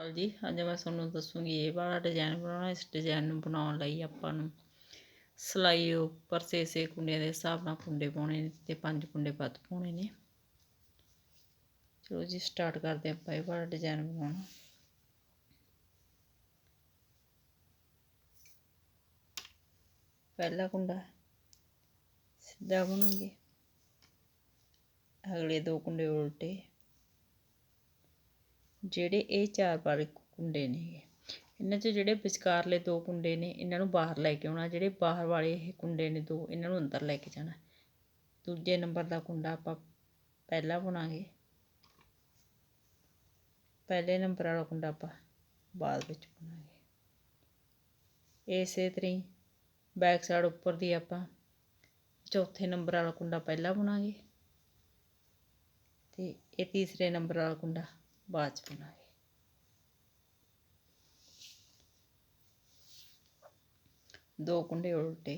ਹਾਲ ਜੀ, ਅੱਜ मैं ਤੁਹਾਨੂੰ ਦੱਸੂਗੀ ਇਹ ਵਾਲਾ डिजाइन बनाना। इस डिजाइन ਨੂੰ ਬਣਾਉਣ ਲਈ ਆਪਾਂ ਨੂੰ ਸਿਲਾਈ ਉੱਪਰ 6 ਕੁੰਡਿਆਂ ਦੇ ਹਿਸਾਬ ਨਾਲ ਕੁੰਡੇ ਪਾਉਣੇ ਨੇ ਤੇ 5 ਕੁੰਡੇ ਵੱਧ ਪਾਉਣੇ ਨੇ। ਚਲੋ ਜੀ ਸਟਾਰਟ ਕਰਦੇ ਆਪਾਂ ਇਹ ਵਾਲਾ डिजाइन ਬਣਾਉਣਾ। पहला कुंडा सीधा बुनांगे, अगले 2 कुंडे उल्टे। ਜਿਹੜੇ ਇਹ 4 ਵਾਲੇ ਕੁੰਡੇ ਨੇ ਇਹਨਾਂ 'ਚ ਜਿਹੜੇ ਵਿਚਕਾਰਲੇ 2 ਕੁੰਡੇ ਨੇ ਇਹਨਾਂ ਨੂੰ ਬਾਹਰ ਲੈ ਕੇ ਆਉਣਾ। ਜਿਹੜੇ ਬਾਹਰ ਵਾਲੇ ਇਹ ਕੁੰਡੇ ਨੇ 2 ਇਹਨਾਂ ਨੂੰ ਅੰਦਰ ਲੈ ਕੇ ਜਾਣਾ। ਦੂਜੇ ਨੰਬਰ ਦਾ ਕੁੰਡਾ ਆਪਾਂ ਪਹਿਲਾ ਬੁਣਾਂਗੇ, ਪਹਿਲੇ ਨੰਬਰ ਵਾਲਾ ਕੁੰਡਾ ਆਪਾਂ ਬਾਅਦ ਵਿੱਚ ਬੁਣਾਂਗੇ। ਇਸੇ ਤਰ੍ਹਾਂ ਹੀ बैक साइड उपर दी आप चौथे नंबर वाला कुंडा पहला बुनांगे ते ये तीसरे नंबर वाला कुंडा बाद च बुनांगे। दो कुंडे उल्टे,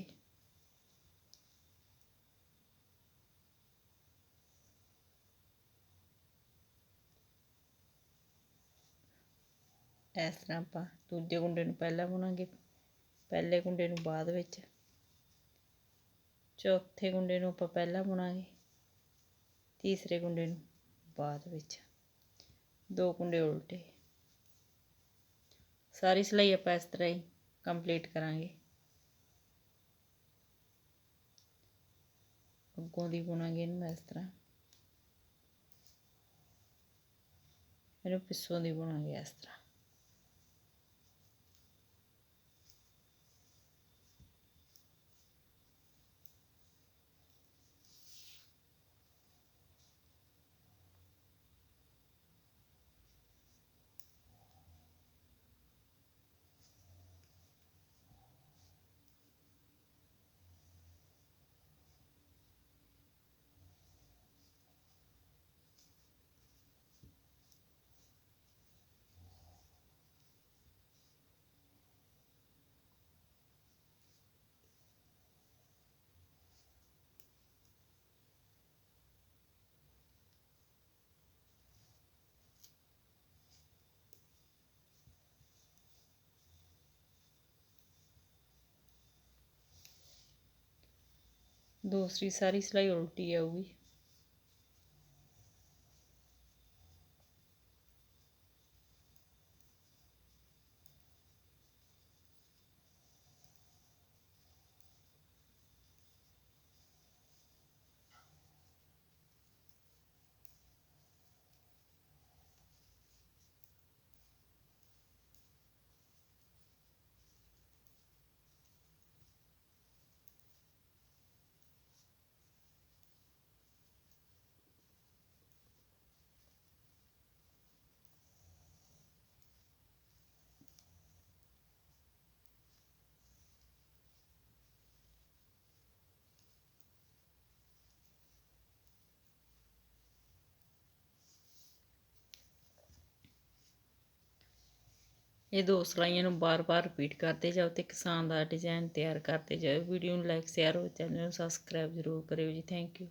इस तरह आप दूजे कुंडे नूं पहला बुनांगे, पहले कुंडे नूं बाद विच, चौथे कुंडे नूं आपां पहला बुनांगे, तीसरे कुंडे नूं बाद विच। 2 कुंडे उल्टे। सारी सिलाई आपां इस तरह ही कंप्लीट करांगे। अगों दी बुनांगे इनूं इस तरह, इनूं पिछों दी बुनांगे इस तरह। दूसरी सारी सिलाई उल्टी आऊगी। ये 2 सिलाइयां बार बार रिपीट करते जाओ तो किसान का डिजाइन तैयार करते जाओ। वीडियो लाइक शेयर और चैनल सबसक्राइब जरूर करो जी। Thank you.